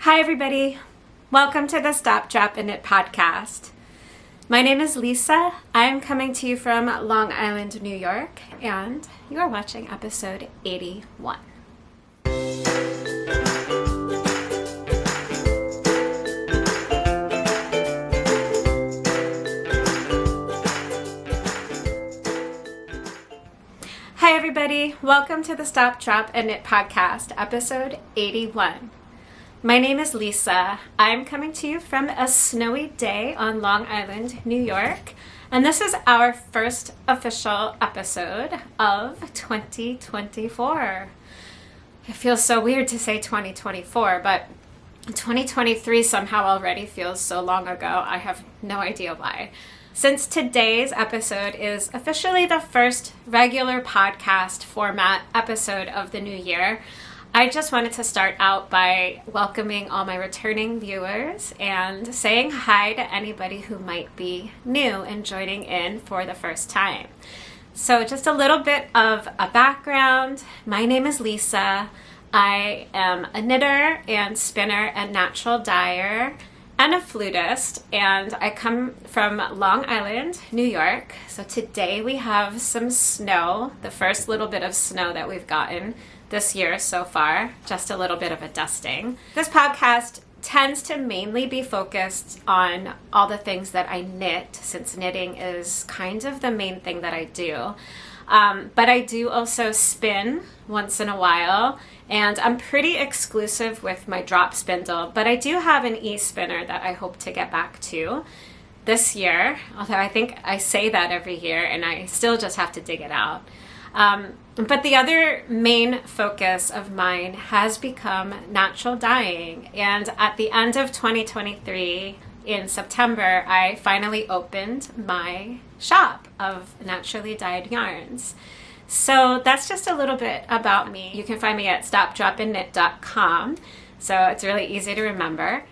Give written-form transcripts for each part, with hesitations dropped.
Hi everybody, welcome to the Stop, Drop, and Knit podcast. My name is Lisa. I'm coming to you from Long Island, New York, and you are watching episode 81. Hi everybody, welcome to the Stop, Drop, and Knit podcast, episode 81. My name is Lisa. I'm coming to you from a snowy day on Long Island, New York, and this is our first official episode of 2024. It feels so weird to say 2024, but 2023 somehow already feels so long ago. I have no idea why. Since today's episode is officially the first regular podcast format episode of the new year, I just wanted to start out by welcoming all my returning viewers and saying hi to anybody who might be new and joining in for the first time. So just a little bit of a background. My name is Lisa. I am a knitter and spinner and natural dyer and a flutist, and I come from Long Island, New York. So today we have some snow, the first little bit of snow that we've gotten this year so far, just a little bit of a dusting. This podcast tends to mainly be focused on all the things that I knit, since knitting is kind of the main thing that I do. But I do also spin once in a while, and I'm pretty exclusive with my drop spindle, but I do have an e-spinner that I hope to get back to this year, although I think I say that every year and I still just have to dig it out. But the other main focus of mine has become natural dyeing, and at the end of 2023, in September, I finally opened my shop of naturally dyed yarns. So that's just a little bit about me. You can find me at stopdropandknit.com, so it's really easy to remember.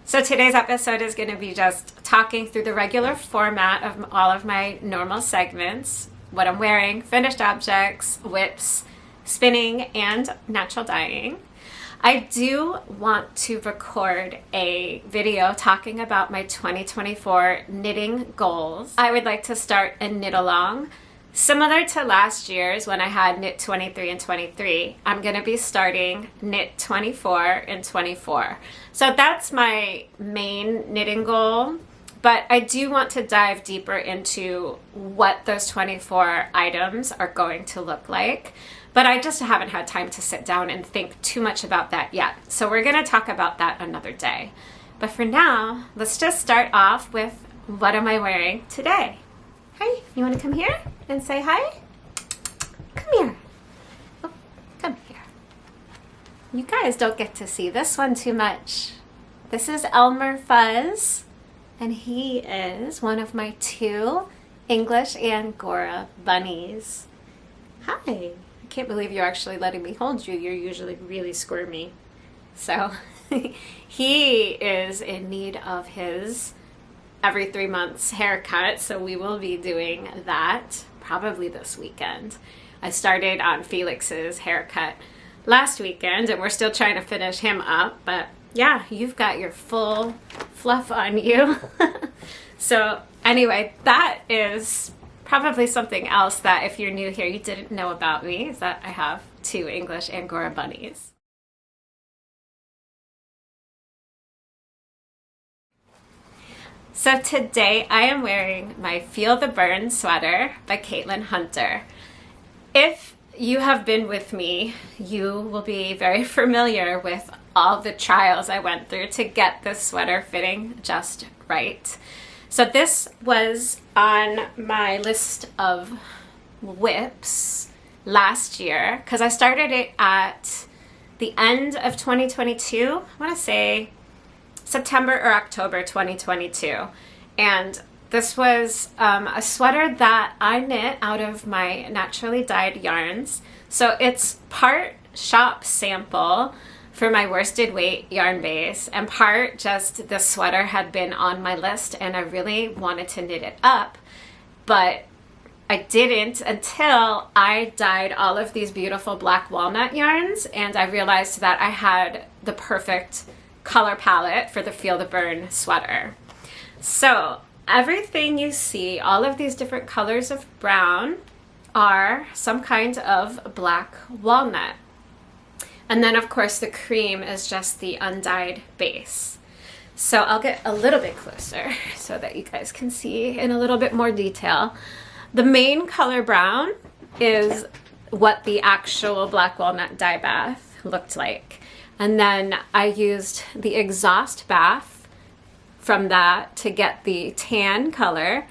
So today's episode is going to be just talking through the regular format of all of my normal segments: what I'm wearing, finished objects, whips, spinning, and natural dyeing. I do want to record a video talking about my 2024 knitting goals. I would like to start a knit-along. Similar to last year's when I had knit 23 and 23, I'm going to be starting knit 24 and 24. So that's my main knitting goal. But I do want to dive deeper into what those 24 items are going to look like. But I just haven't had time to sit down and think too much about that yet. So we're going to talk about that another day. But for now, let's just start off with what am I wearing today? Hi, you want to come here and say hi? Come here. Oh, come here. You guys don't get to see this one too much. This is Elmer Fuzz. And he is one of my two English Angora bunnies. Hi. I can't believe you're actually letting me hold you. You're usually really squirmy. So he is in need of his every 3 months haircut. So we will be doing that probably this weekend. I started on Felix's haircut last weekend and we're still trying to finish him up, but yeah, you've got your full fluff on you. So anyway, that is probably something else that if you're new here, you didn't know about me, is that I have two English Angora bunnies. So today I am wearing my Feel the Bern sweater by Caitlin Hunter. If you have been with me, you will be very familiar with all the trials I went through to get this sweater fitting just right. So this was on my list of whips last year because I started it at the end of 2022. I want to say September or October 2022. And this was a sweater that I knit out of my naturally dyed yarns. So it's part shop sample for my worsted weight yarn base and part just the sweater had been on my list and I really wanted to knit it up, but I didn't until I dyed all of these beautiful black walnut yarns and I realized that I had the perfect color palette for the Feel the Bern sweater. So everything you see, all of these different colors of brown, are some kind of black walnut. And then of course the cream is just the undyed base. So I'll get a little bit closer so that you guys can see in a little bit more detail. The main color brown is what the actual black walnut dye bath looked like. And then I used the exhaust bath from that to get the tan color.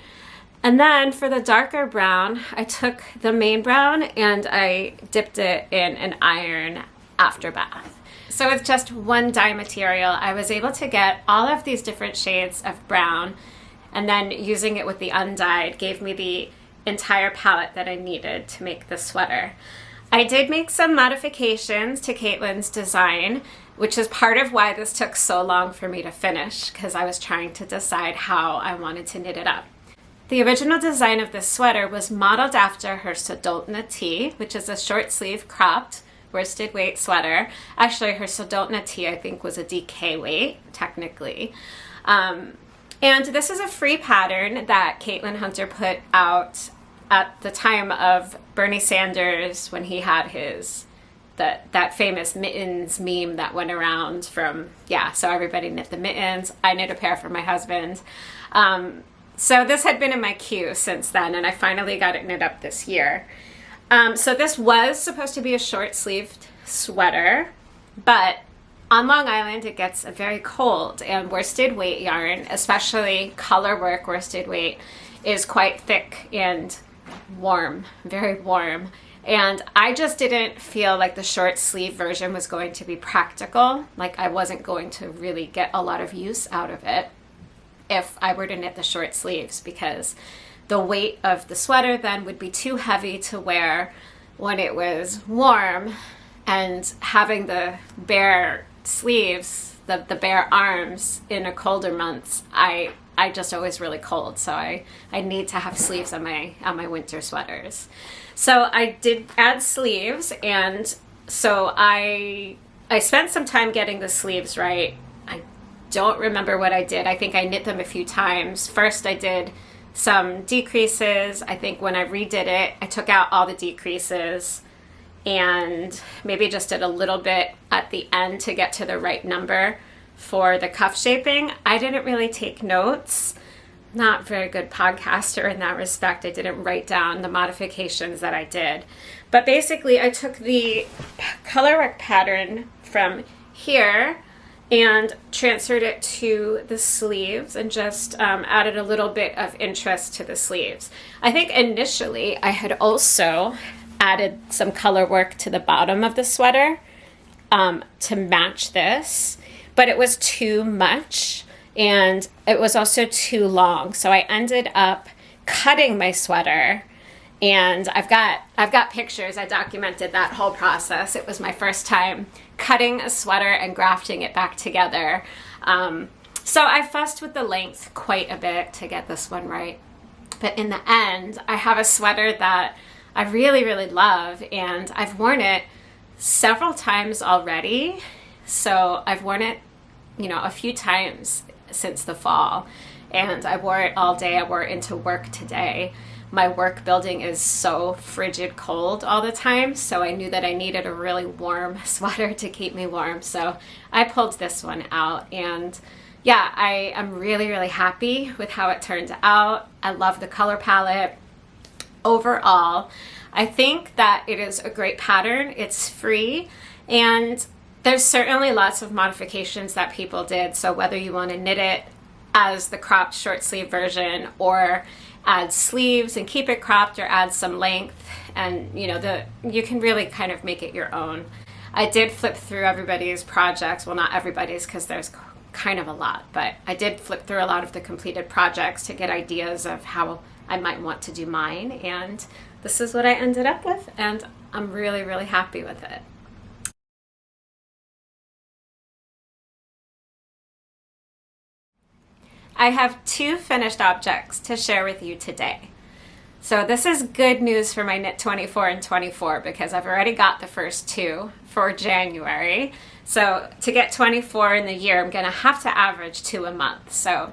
And then for the darker brown, I took the main brown and I dipped it in an iron after bath. So with just one dye material, I was able to get all of these different shades of brown, and then using it with the undyed gave me the entire palette that I needed to make the sweater. I did make some modifications to Caitlin's design, which is part of why this took so long for me to finish, because I was trying to decide how I wanted to knit it up. The original design of this sweater was modeled after her Sodolna tee, which is a short sleeve cropped worsted weight sweater. Actually, her Sodolna tee I think was a DK weight, technically. And this is a free pattern that Caitlin Hunter put out at the time of Bernie Sanders, when he had his that famous mittens meme that went around from, so everybody knit the mittens. I knit a pair for my husband. So this had been in my queue since then, and I finally got it knit up this year. So this was supposed to be a short-sleeved sweater, but on Long Island it gets very cold, and worsted weight yarn, especially color work worsted weight, is quite thick and warm, very warm. And I just didn't feel like the short sleeve version was going to be practical. Like I wasn't going to really get a lot of use out of it if I were to knit the short sleeves, because the weight of the sweater then would be too heavy to wear when it was warm, and having the bare sleeves, the bare arms in a colder months, I just always really cold, so I need to have sleeves on my winter sweaters. So I did add sleeves, and so I spent some time getting the sleeves right. I don't remember what I did. I think I knit them a few times. First I did some decreases. I think when I redid it, I took out all the decreases and maybe just did a little bit at the end to get to the right number for the cuff shaping. I didn't really take notes. Not very good podcaster in that respect. I didn't write down the modifications that I did. But basically I took the colorwork pattern from here and transferred it to the sleeves and just added a little bit of interest to the sleeves. I think initially I had also added some color work to the bottom of the sweater to match this, but it was too much and it was also too long. So I ended up cutting my sweater, and I've got pictures. I documented that whole process. It was my first time cutting a sweater and grafting it back together. So I fussed with the length quite a bit to get this one right. But in the end, I have a sweater that I really, really love, and I've worn it several times already. So I've worn it, a few times since the fall, and I wore it all day. I wore it into work today. My work building is so frigid cold all the time, so I knew that I needed a really warm sweater to keep me warm. So I pulled this one out, and yeah, I am really, really happy with how it turned out. I love the color palette. Overall, I think that it is a great pattern. It's free, and there's certainly lots of modifications that people did. So whether you want to knit it as the cropped short sleeve version, or add sleeves and keep it cropped, or add some length, and you can really kind of make it your own. I did flip through everybody's projects. Well, not everybody's, because there's kind of a lot, but I did flip through a lot of the completed projects to get ideas of how I might want to do mine, and this is what I ended up with, and I'm really, really happy with it. I have 2 finished objects to share with you today. So this is good news for my Knit 24 and 24, because I've already got the first 2 for January. So to get 24 in the year, I'm going to have to average 2 a month. So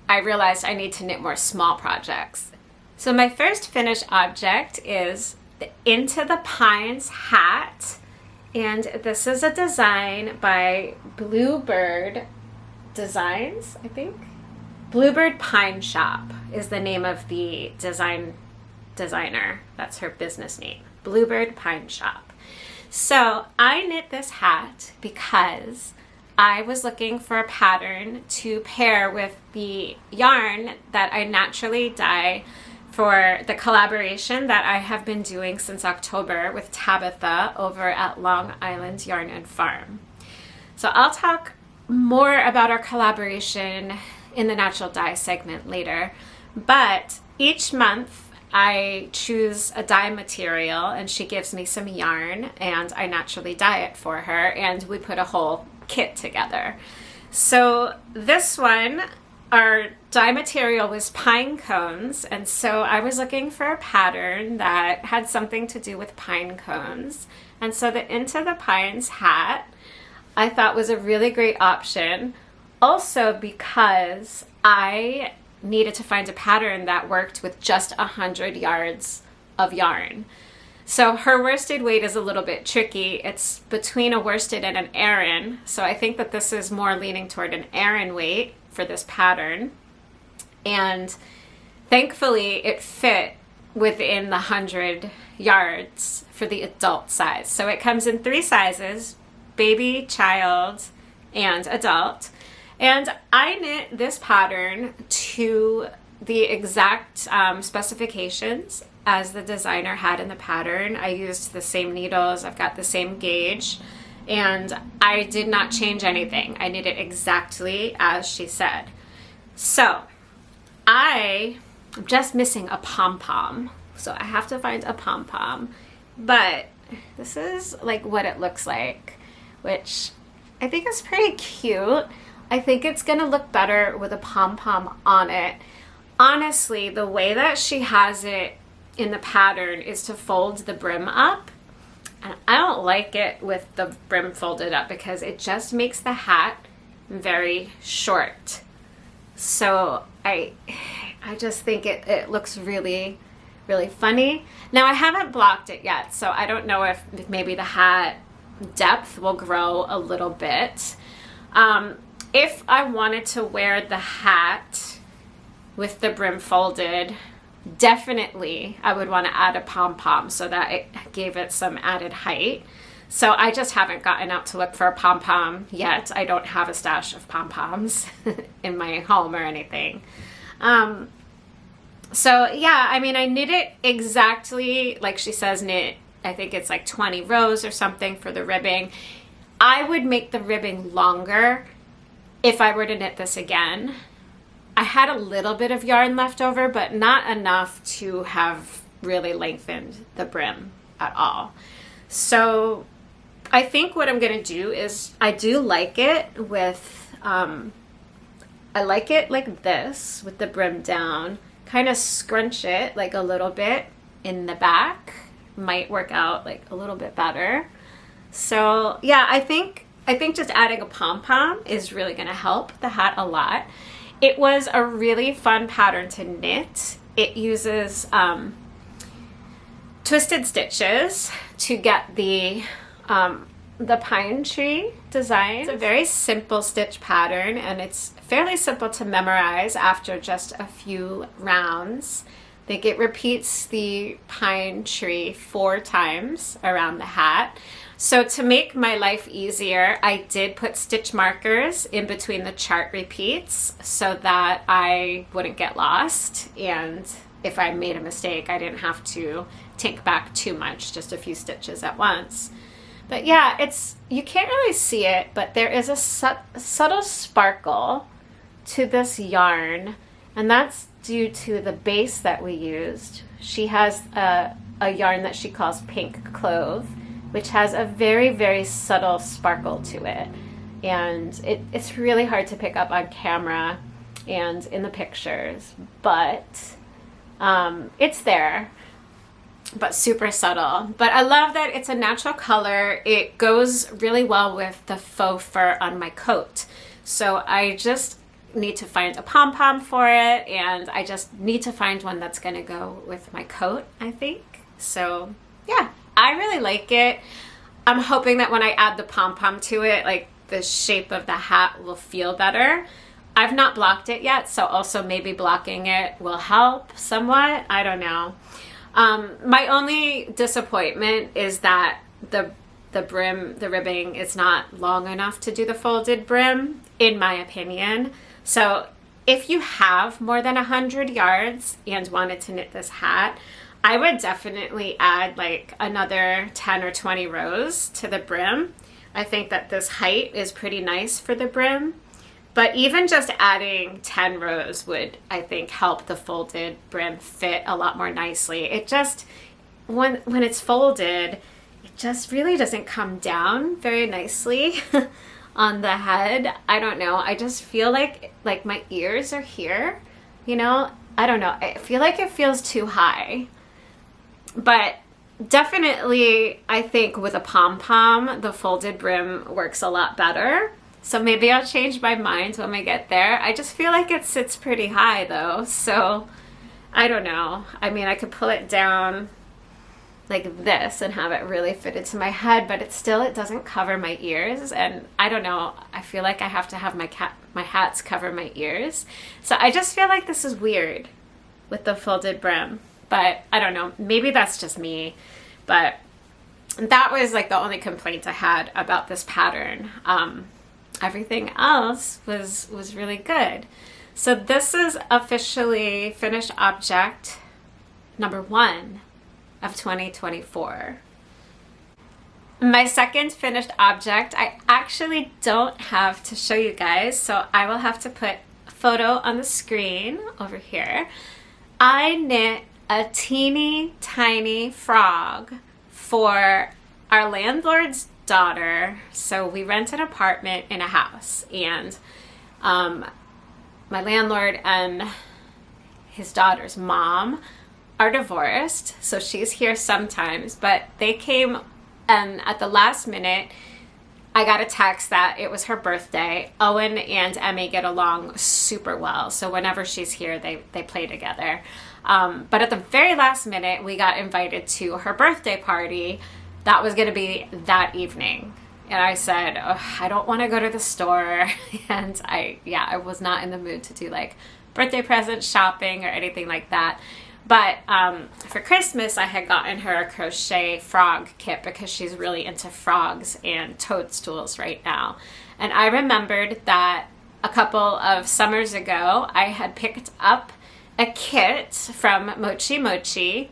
I realized I need to knit more small projects. So my first finished object is the Into the Pines hat. And this is a design by Bluebird Designs, I think. Bluebird Pine Shop is the name of the designer. That's her business name, Bluebird Pine Shop. So I knit this hat because I was looking for a pattern to pair with the yarn that I naturally dye for the collaboration that I have been doing since October with Tabitha over at Long Island Yarn and Farm. So I'll talk more about our collaboration in the natural dye segment later, but each month I choose a dye material and she gives me some yarn and I naturally dye it for her and we put a whole kit together. So this one, our dye material was pine cones, and so I was looking for a pattern that had something to do with pine cones. And so the Into the Pines hat I thought was a really great option, also because I needed to find a pattern that worked with just 100 yards of yarn. So her worsted weight is a little bit tricky. It's between a worsted and an Aran, so I think that this is more leaning toward an Aran weight for this pattern. And thankfully it fit within the 100 yards for the adult size. So it comes in 3 sizes, baby, child, and adult. And I knit this pattern to the exact specifications as the designer had in the pattern. I used the same needles, I've got the same gauge, and I did not change anything. I knit it exactly as she said. So I'm just missing a pom-pom. So I have to find a pom-pom. But this is like what it looks like, which I think is pretty cute. I think it's gonna look better with a pom-pom on it. Honestly, the way that she has it in the pattern is to fold the brim up. And I don't like it with the brim folded up because it just makes the hat very short. So I just think it looks really, really funny. Now I haven't blocked it yet, so I don't know if maybe the hat depth will grow a little bit. If I wanted to wear the hat with the brim folded, definitely I would want to add a pom-pom so that it gave it some added height. So I just haven't gotten out to look for a pom-pom yet. I don't have a stash of pom-poms in my home or anything. So yeah, I mean, I knit it exactly like she says knit. I think it's like 20 rows or something for the ribbing. I would make the ribbing longer if I were to knit this again. I had a little bit of yarn left over, but not enough to have really lengthened the brim at all. So I think what I'm gonna do is, I do like it with, I like it like this with the brim down, kind of scrunch it like a little bit in the back, might work out like a little bit better. So yeah, I think just adding a pom-pom is really gonna help the hat a lot. It was a really fun pattern to knit. It uses twisted stitches to get the pine tree design. It's a very simple stitch pattern and it's fairly simple to memorize after just a few rounds. I think it repeats the pine tree 4 times around the hat. So to make my life easier, I did put stitch markers in between the chart repeats so that I wouldn't get lost, and if I made a mistake, I didn't have to take back too much, just a few stitches at once. But yeah, you can't really see it, but there is a subtle sparkle to this yarn, and that's due to the base that we used. She has a yarn that she calls Pink Clove, which has a very, very subtle sparkle to it. And it's really hard to pick up on camera and in the pictures, but it's there. but super subtle. But I love that it's a natural color. It goes really well with the faux fur on my coat. So I just need to find a pom-pom for it, and I just need to find one that's gonna go with my coat, I think. So yeah, I really like it. I'm hoping that when I add the pom-pom to it, like the shape of the hat will feel better. I've not blocked it yet, so also maybe blocking it will help somewhat. I don't know. My only disappointment is that the brim, the ribbing is not long enough to do the folded brim, in my opinion. So if you have more than 100 yards and wanted to knit this hat, I would definitely add like another 10 or 20 rows to the brim. I think that this height is pretty nice for the brim. But even just adding 10 rows would, I think, help the folded brim fit a lot more nicely. It just, when it's folded, it just really doesn't come down very nicely on the head. I don't know. I just feel like my ears are here, you know? I don't know. I feel like it feels too high. But definitely, I think with a pom-pom, the folded brim works a lot better. So maybe I'll change my mind when we get there. I just feel like it sits pretty high though. So I don't know. I mean, I could pull it down like this and have it really fitted to my head, but it doesn't cover my ears. And I don't know. I feel like I have to have my hats cover my ears. So I just feel like this is weird with the folded brim, but I don't know. Maybe that's just me, but that was like the only complaint I had about this pattern. Everything else was really good. So this is officially finished object number 1 of 2024. My second finished object, I actually don't have to show you guys, so I will have to put a photo on the screen over here. I knit a teeny tiny frog for our landlord's daughter. So we rent an apartment in a house, and my landlord and his daughter's mom are divorced, so she's here sometimes, but they came, and at the last minute I got a text that it was her birthday. Owen and Emmy get along super well, so whenever she's here they play together, but at the very last minute we got invited to her birthday party. That was going to be that evening. And I said, oh, I don't want to go to the store. And I was not in the mood to do like birthday present shopping or anything like that. But for Christmas, I had gotten her a crochet frog kit because she's really into frogs and toadstools right now. And I remembered that a couple of summers ago, I had picked up a kit from Mochi Mochi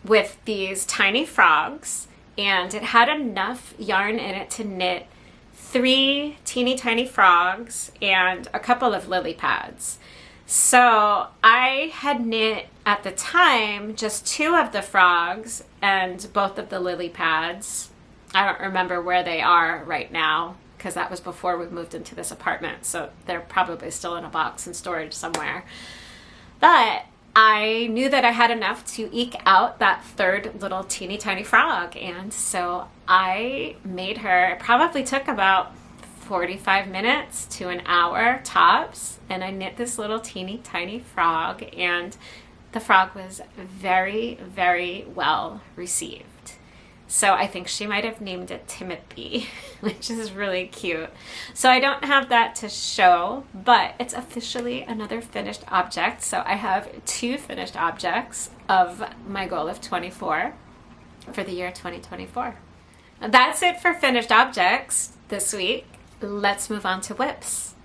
with these tiny frogs. And it had enough yarn in it to knit 3 teeny tiny frogs and a couple of lily pads. So I had knit at the time just 2 of the frogs and both of the lily pads. I don't remember where they are right now because that was before we moved into this apartment. So they're probably still in a box in storage somewhere. But I knew that I had enough to eke out that 3rd little teeny tiny frog, and so I made her. It probably took about 45 minutes to an hour tops, and I knit this little teeny tiny frog, and the frog was very, very well received. So I think she might have named it Timothy, which is really cute. So I don't have that to show, but it's officially another finished object. So I have 2 finished objects of my goal of 24 for the year 2024. That's it for finished objects this week. Let's move on to WIPs.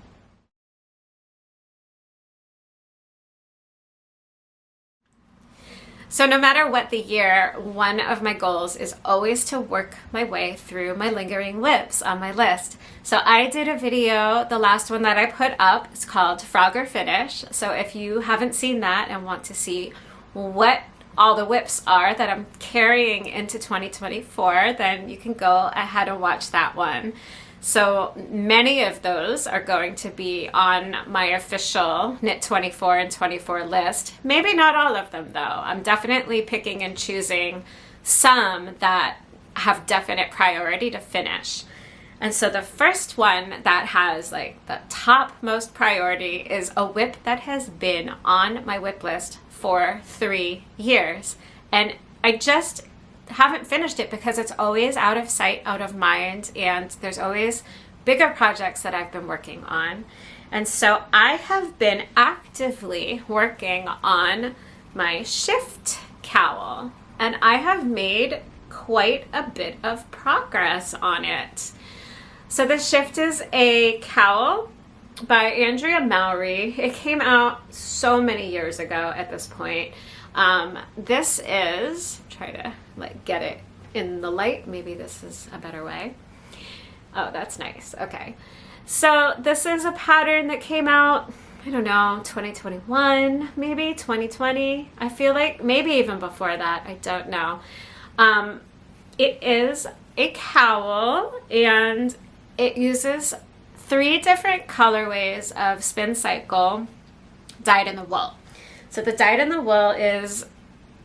So no matter what the year, one of my goals is always to work my way through my lingering WIPs on my list. So I did a video, the last one that I put up, it's called Frog or Finish. So if you haven't seen that and want to see what all the WIPs are that I'm carrying into 2024, then you can go ahead and watch that one. So many of those are going to be on my official Knit 24 and 24 list. Maybe not all of them though. I'm definitely picking and choosing some that have definite priority to finish. And so the first one that has like the top most priority is a WIP that has been on my WIP list for 3 years. And I just haven't finished it because it's always out of sight, out of mind, and there's always bigger projects that I've been working on. And so I have been actively working on my shift cowl, and I have made quite a bit of progress on it. So the shift is a cowl by Andrea Mowry. It came out so many years ago at this point. This is, try to like get it in the light. Maybe this is a better way. Oh, that's nice. Okay. So this is a pattern that came out, I don't know, 2021, maybe 2020. I feel like maybe even before that. I don't know. It is a cowl and it uses 3 different colorways of spin cycle dyed in the wool. So the dyed in the wool is,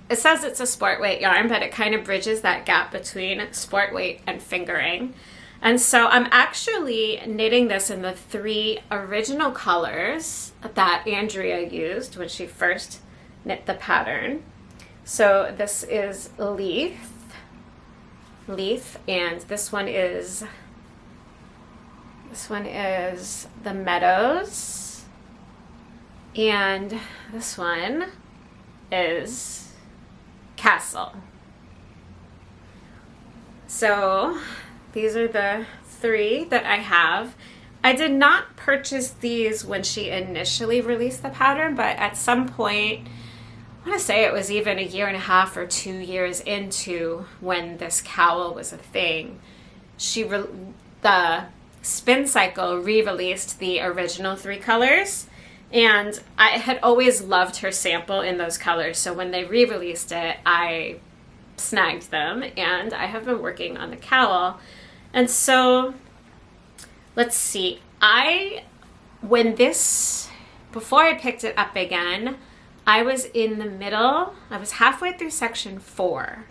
it says it's a sport weight yarn, but it kind of bridges that gap between sport weight and fingering. And so I'm actually knitting this in the 3 original colors that Andrea used when she first knit the pattern. So this is LIYF, and this one is the Meadows, and this one is Castle. So these are the 3 that I have. I did not purchase these when she initially released the pattern, but at some point, I want to say it was even 1.5 years or 2 years into when this cowl was a thing, the Spin Cycle re-released the original 3 colors, and I had always loved her sample in those colors, so when they re-released it, I snagged them, and I have been working on the cowl. And so, let's see, before I picked it up again, I was in the middle, I was halfway through section 4.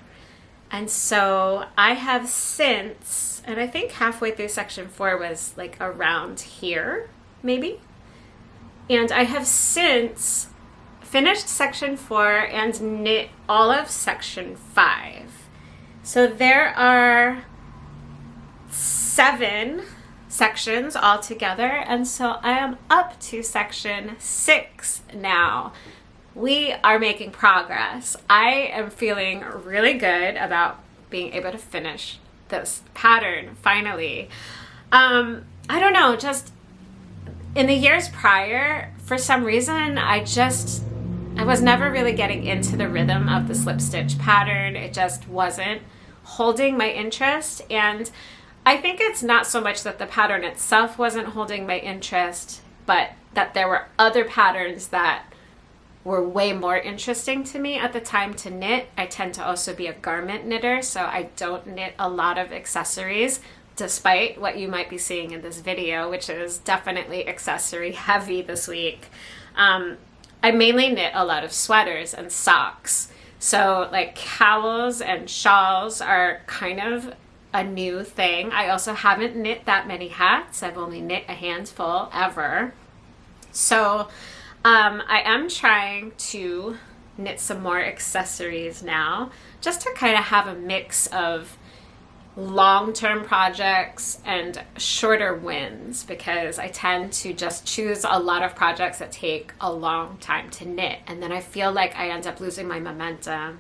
And so I have since, and I think halfway through section 4 was like around here, maybe. And I have since finished section 4 and knit all of section 5. So there are 7 sections altogether, and so I am up to section 6 now. We are making progress. I am feeling really good about being able to finish this pattern finally. I don't know, just in the years prior, for some reason, I was never really getting into the rhythm of the slip stitch pattern. It just wasn't holding my interest, and I think it's not so much that the pattern itself wasn't holding my interest, but that there were other patterns that were way more interesting to me at the time to knit. I tend to also be a garment knitter, so I don't knit a lot of accessories, despite what you might be seeing in this video, which is definitely accessory heavy this week. I mainly knit a lot of sweaters and socks. So like cowls and shawls are kind of a new thing. I also haven't knit that many hats. I've only knit a handful ever. So I am trying to knit some more accessories now, just to kind of have a mix of long-term projects and shorter wins, because I tend to just choose a lot of projects that take a long time to knit, and then I feel like I end up losing my momentum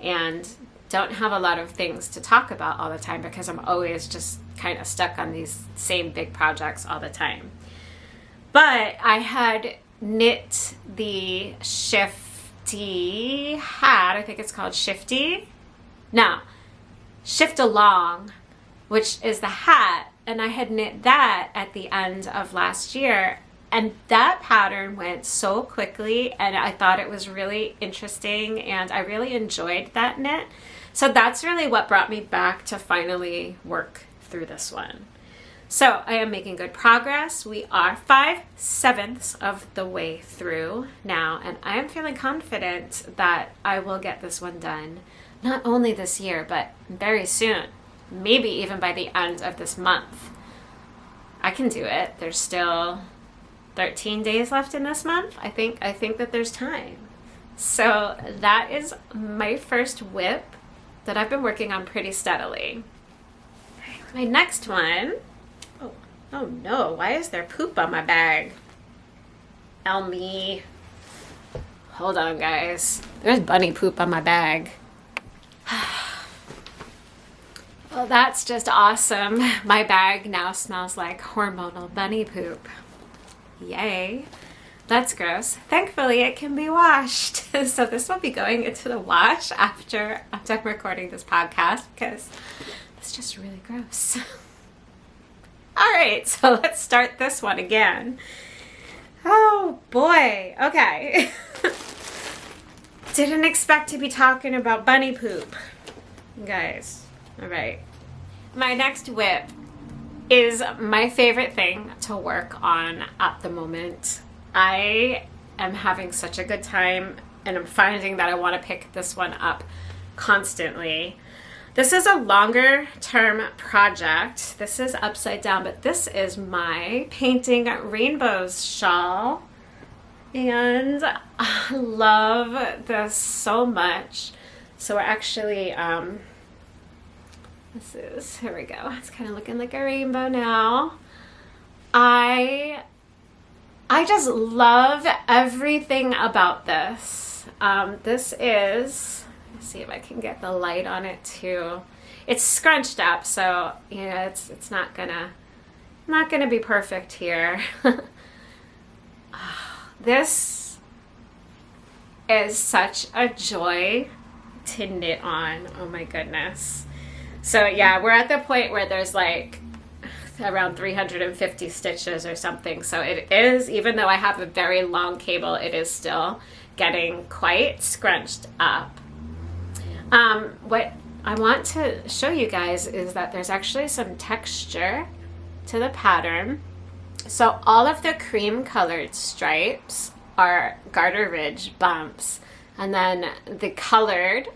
and don't have a lot of things to talk about all the time because I'm always just kind of stuck on these same big projects all the time. But I had knit the Shifty hat, I think it's called Shifty. No, Knitalong, which is the hat, and I had knit that at the end of last year, and that pattern went so quickly, and I thought it was really interesting, and I really enjoyed that knit. So that's really what brought me back to finally work through this one. So I am making good progress. We are 5/7 of the way through now, and I am feeling confident that I will get this one done, not only this year, but very soon, maybe even by the end of this month. I can do it. There's still 13 days left in this month. I think that there's time. So that is my first whip that I've been working on pretty steadily. My next one, oh no, why is there poop on my bag? Me. Hold on, guys. There's bunny poop on my bag. Well, that's just awesome. My bag now smells like hormonal bunny poop. Yay. That's gross. Thankfully, it can be washed. So this will be going into the wash after I'm done recording this podcast because it's just really gross. All right, so let's start this one again. Oh boy, okay. Didn't expect to be talking about bunny poop, guys. All right. My next whip is my favorite thing to work on at the moment. I am having such a good time, and I'm finding that I want to pick this one up constantly. This is a longer term project. This is upside down, but this is my painting rainbows shawl. And I love this so much. So we're actually, here we go. It's kind of looking like a rainbow now. I just love everything about this. This is, let's see if I can get the light on it too. It's scrunched up, so you know it's not gonna be perfect here. This is such a joy to knit on. Oh my goodness. So yeah, we're at the point where there's like around 350 stitches or something. So it is, even though I have a very long cable, it is still getting quite scrunched up. What I want to show you guys is that there's actually some texture to the pattern. So all of the cream colored stripes are garter ridge bumps, and then the colored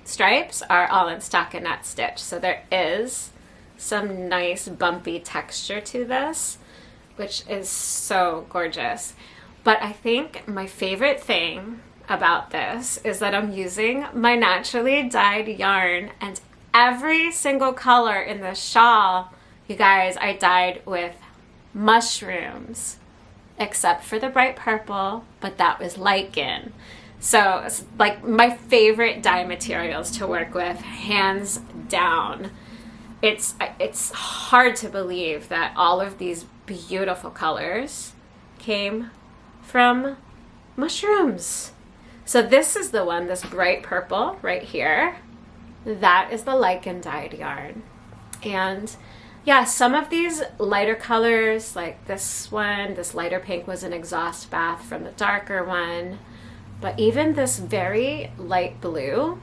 stripes are all in stockinette stitch. So there is some nice bumpy texture to this, which is so gorgeous. But I think my favorite thing about this is that I'm using my naturally dyed yarn, and every single color in the shawl, you guys, I dyed with mushrooms, except for the bright purple, but that was lichen. So it's like my favorite dye materials to work with, hands down. It's hard to believe that all of these beautiful colors came from mushrooms. So this is the one, this bright purple right here. That is the lichen dyed yarn. And yeah, some of these lighter colors, like this one, this lighter pink was an exhaust bath from the darker one. But even this very light blue,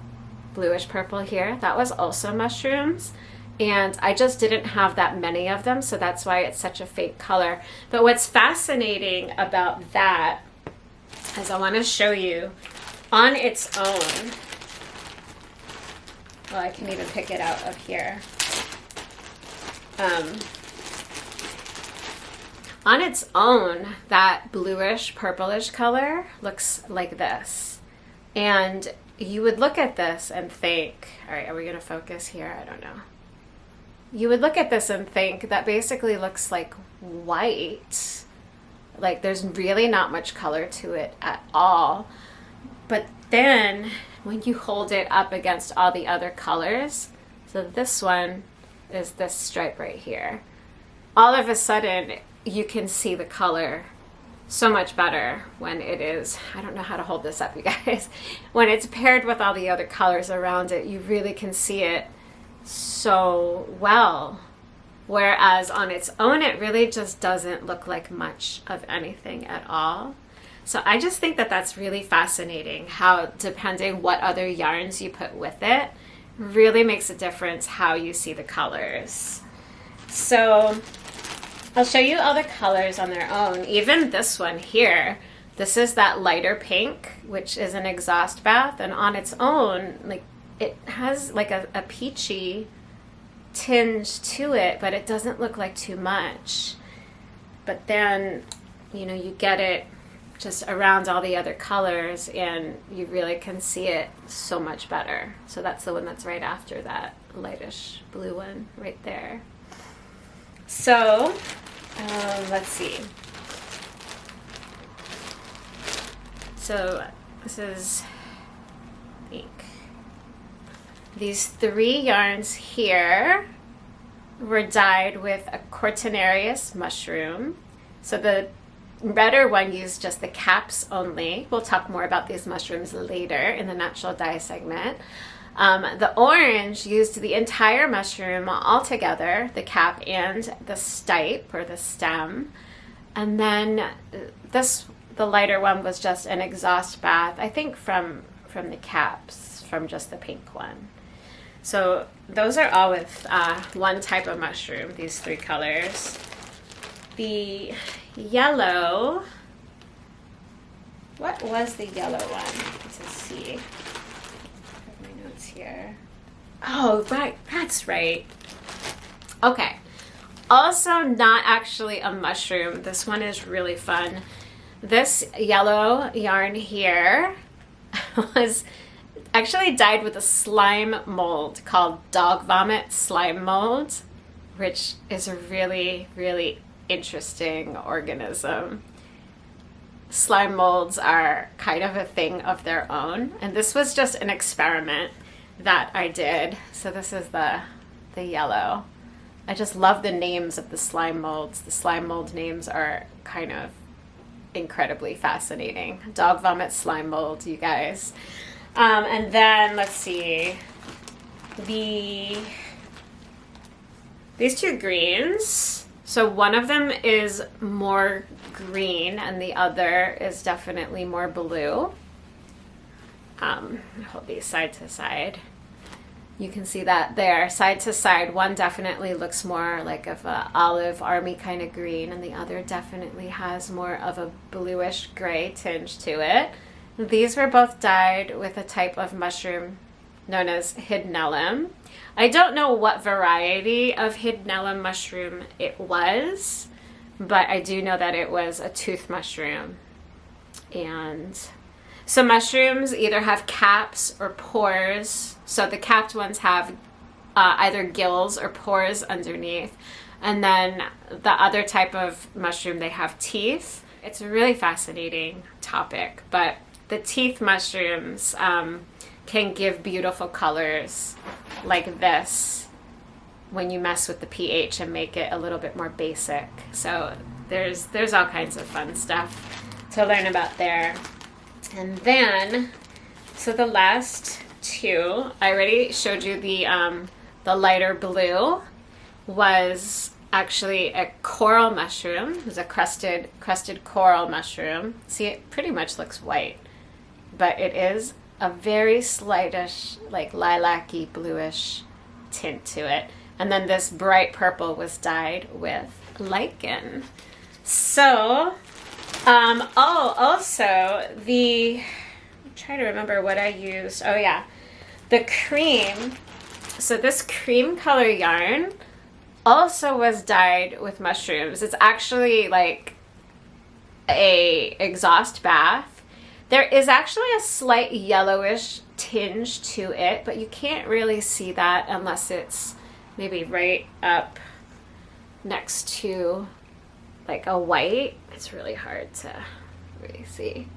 bluish purple here, that was also mushrooms. And I just didn't have that many of them, so that's why it's such a fake color. But what's fascinating about that is I want to show you on its own. Well, I can even pick it out of here. On its own, that bluish purplish color looks like this. And you would look at this and think, all right, are we going to focus here? I don't know. You would look at this and think that basically looks like white. Like there's really not much color to it at all. But then when you hold it up against all the other colors, so this one is this stripe right here, all of a sudden you can see the color so much better when it is, I don't know how to hold this up, you guys, when it's paired with all the other colors around it, you really can see it so well. Whereas on its own, it really just doesn't look like much of anything at all. So I just think that that's really fascinating how, depending what other yarns you put with it, really makes a difference how you see the colors. So I'll show you all the colors on their own. Even this one here, this is that lighter pink, which is an exhaust bath, and on its own, like, it has like a peachy tinge to it, but it doesn't look like too much. But then, you know, you get it just around all the other colors and you really can see it so much better. So that's the one that's right after that lightish blue one right there. So let's see. So this is, I think, these 3 yarns here were dyed with a Cortinarius mushroom. So the redder one used just the caps only. We'll talk more about these mushrooms later in the natural dye segment. The orange used the entire mushroom all together, the cap and the stipe or the stem. And then the lighter one was just an exhaust bath, I think from the caps, from just the pink one. So those are all with one type of mushroom, these 3 colors. The yellow, what was the yellow one? Let's see. I have my notes here. Oh, right, that's right. Okay. Also not actually a mushroom. This one is really fun. This yellow yarn here was actually dyed with a slime mold called dog vomit slime mold, which is a really, really interesting organism. Slime molds are kind of a thing of their own, and this was just an experiment that I did. So this is the yellow. I just love the names of the slime molds. The slime mold names are kind of incredibly fascinating. Dog vomit slime mold, you guys. And then let's see, these 2 greens. So one of them is more green and the other is definitely more blue. Hold these side to side. You can see that there, side to side. One definitely looks more like of a olive army kind of green, and the other definitely has more of a bluish gray tinge to it. These were both dyed with a type of mushroom known as hydnellum. I don't know what variety of hydnellum mushroom it was, but I do know that it was a tooth mushroom. And so mushrooms either have caps or pores. So the capped ones have either gills or pores underneath. And then the other type of mushroom, they have teeth. It's a really fascinating topic, but the teeth mushrooms can give beautiful colors like this when you mess with the pH and make it a little bit more basic. So there's all kinds of fun stuff to learn about there. And then, so the last 2, I already showed you the lighter blue was actually a coral mushroom. It was a crusted coral mushroom. See, it pretty much looks white, but it is a very slightish, like lilac-y bluish tint to it. And then this bright purple was dyed with lichen. So, also I'm trying to remember what I used. Oh yeah, the cream. So this cream color yarn also was dyed with mushrooms. It's actually like a exhaust bath. There is actually a slight yellowish tinge to it, but you can't really see that unless it's maybe right up next to like a white. It's really hard to really see.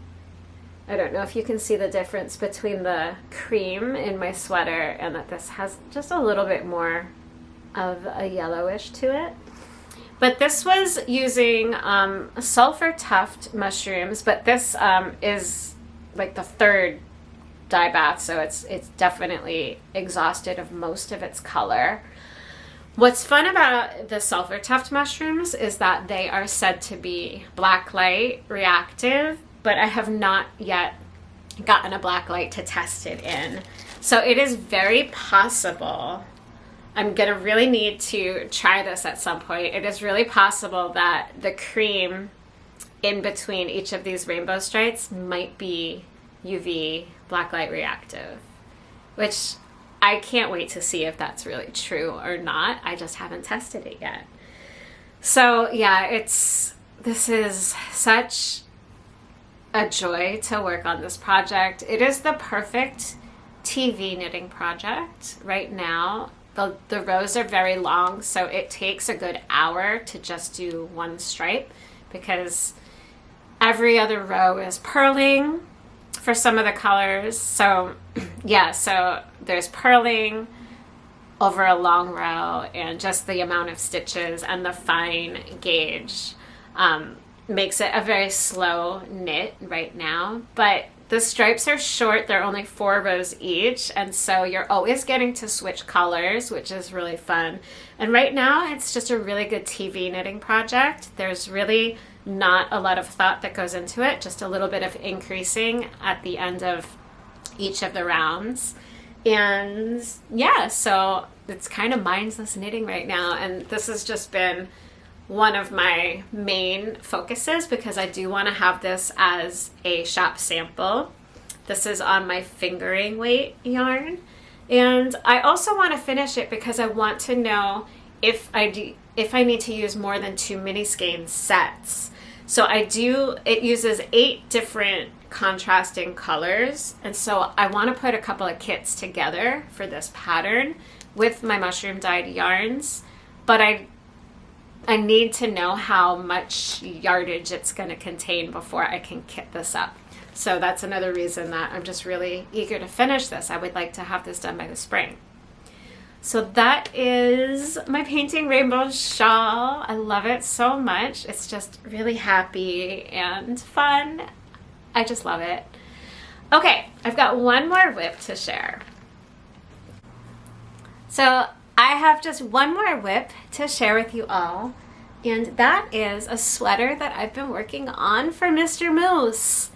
I don't know if you can see the difference between the cream in my sweater and that this has just a little bit more of a yellowish to it. But this was using sulfur tuft mushrooms, but this is like the 3rd dye bath, so it's definitely exhausted of most of its color. What's fun about the sulfur tuft mushrooms is that they are said to be blacklight reactive, but I have not yet gotten a blacklight to test it in. So it is very possible I'm going to really need to try this at some point. It is really possible that the cream in between each of these rainbow stripes might be UV blacklight reactive, which I can't wait to see if that's really true or not. I just haven't tested it yet. So yeah, this is such a joy to work on this project. It is the perfect TV knitting project right now. The rows are very long, so it takes a good hour to just do one stripe because every other row is purling for some of the colors. So yeah, so there's purling over a long row, and just the amount of stitches and the fine gauge makes it a very slow knit right now. But the stripes are short, they're only 4 rows each, and so you're always getting to switch colors, which is really fun. And right now it's just a really good TV knitting project. There's really not a lot of thought that goes into it, just a little bit of increasing at the end of each of the rounds. And yeah, so it's kind of mindless knitting right now, and this has just been one of my main focuses because I do want to have this as a shop sample. This is on my fingering weight yarn, and I also want to finish it because I want to know if I need to use more than 2 mini skein sets. So it uses 8 different contrasting colors, and so I want to put a couple of kits together for this pattern with my mushroom dyed yarns, but I need to know how much yardage it's going to contain before I can kit this up. So that's another reason that I'm just really eager to finish this. I would like to have this done by the spring. So that is my painting rainbow shawl. I love it so much. It's just really happy and fun. I just love it. Okay, I've got one more whip to share. So I have just one more whip to share with you all, and that is a sweater that I've been working on for Mr. Moose.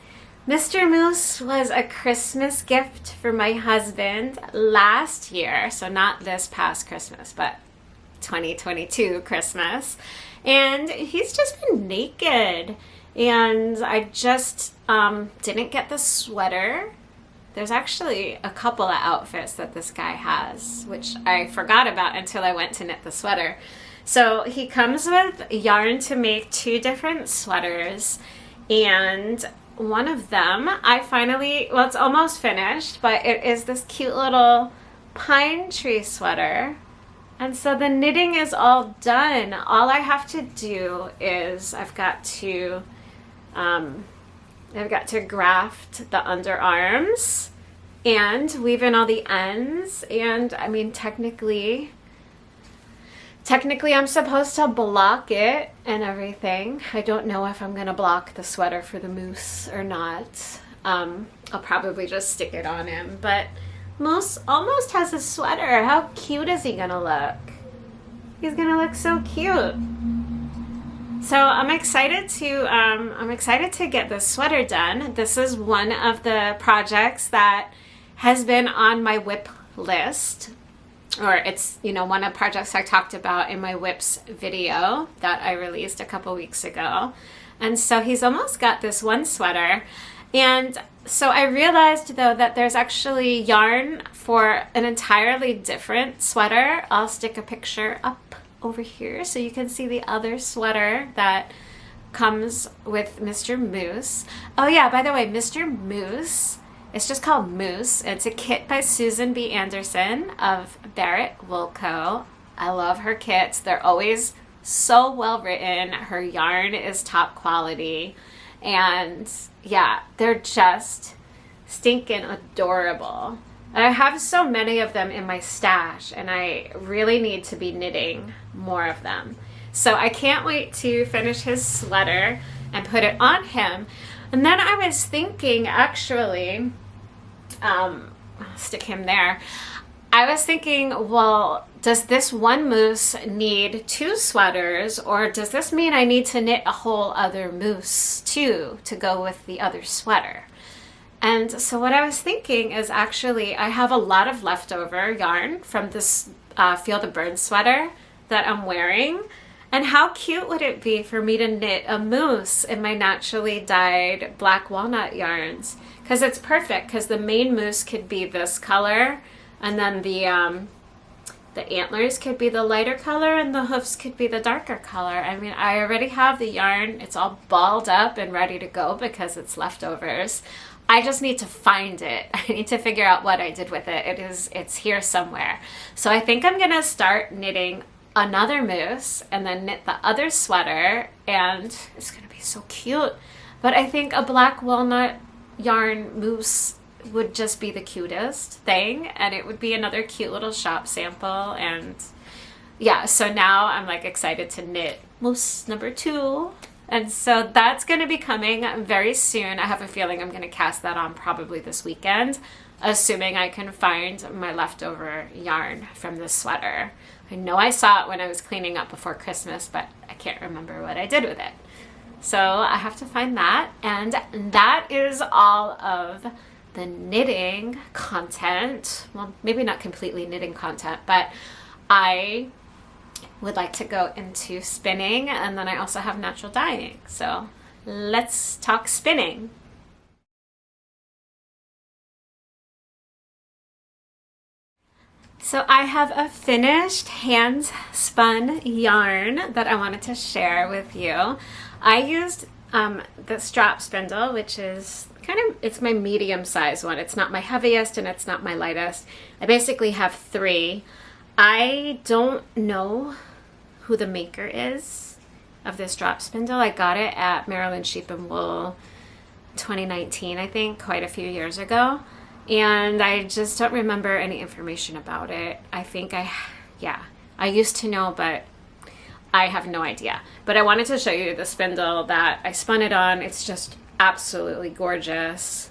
Mr. Moose was a Christmas gift for my husband last year, so not this past Christmas, but 2022 Christmas, and he's just been naked, and I just didn't get the sweater. There's actually a couple of outfits that this guy has, which I forgot about until I went to knit the sweater. So he comes with yarn to make 2 different sweaters, and one of them it's almost finished, but it is this cute little pine tree sweater. And so the knitting is all done. All I have to do is I've got to graft the underarms and weave in all the ends, and I mean technically I'm supposed to block it and everything. I don't know if I'm gonna block the sweater for the moose or not. I'll probably just stick it on him, but Moose almost has a sweater. How cute is he gonna look? He's gonna look so cute. So I'm excited to get this sweater done. This is one of the projects that has been on my whip list, or it's, one of the projects I talked about in my whips video that I released a couple weeks ago. And so he's almost got this one sweater. And so I realized though that there's actually yarn for an entirely different sweater. I'll stick a picture up over here so you can see the other sweater that comes with Mr. Moose. Oh yeah, by the way, Mr. Moose, it's just called Moose. It's a kit by Susan B. Andersen of Barrett Wool Co. I love her kits. They're always so well written. Her yarn is top quality. And yeah, they're just stinking adorable. I have so many of them in my stash, and I really need to be knitting more of them. So I can't wait to finish his sweater and put it on him. And then I was thinking, actually, stick him there. I was thinking, well, does this one moose need 2 sweaters, or does this mean I need to knit a whole other moose too to go with the other sweater? And so what I was thinking is actually I have a lot of leftover yarn from this Feel the Bern sweater that I'm wearing. And how cute would it be for me to knit a mousse in my naturally dyed black walnut yarns? Because it's perfect, because the main mousse could be this color, and then the antlers could be the lighter color, and the hoofs could be the darker color. I mean, I already have the yarn. It's all balled up and ready to go because it's leftovers. I just need to find it. I need to figure out what I did with it. It's here somewhere. So I think I'm gonna start knitting another mousse and then knit the other sweater, and it's gonna be so cute. But I think a black walnut yarn mousse would just be the cutest thing, and it would be another cute little shop sample. And yeah, so now I'm like excited to knit mousse number 2. And so that's going to be coming very soon. I have a feeling I'm going to cast that on probably this weekend, assuming I can find my leftover yarn from this sweater. I know I saw it when I was cleaning up before Christmas, but I can't remember what I did with it. So I have to find that. And that is all of the knitting content. Well, maybe not completely knitting content, but I would like to go into spinning, and then I also have natural dyeing. So let's talk spinning. So I have a finished hand spun yarn that I wanted to share with you. I used the strap spindle, which is it's my medium size one. It's not my heaviest and it's not my lightest. I basically have 3. I don't know who the maker is of this drop spindle. I got it at Maryland Sheep and Wool 2019, I think, quite a few years ago. And I just don't remember any information about it. I think I used to know, but I have no idea. But I wanted to show you the spindle that I spun it on. It's just absolutely gorgeous,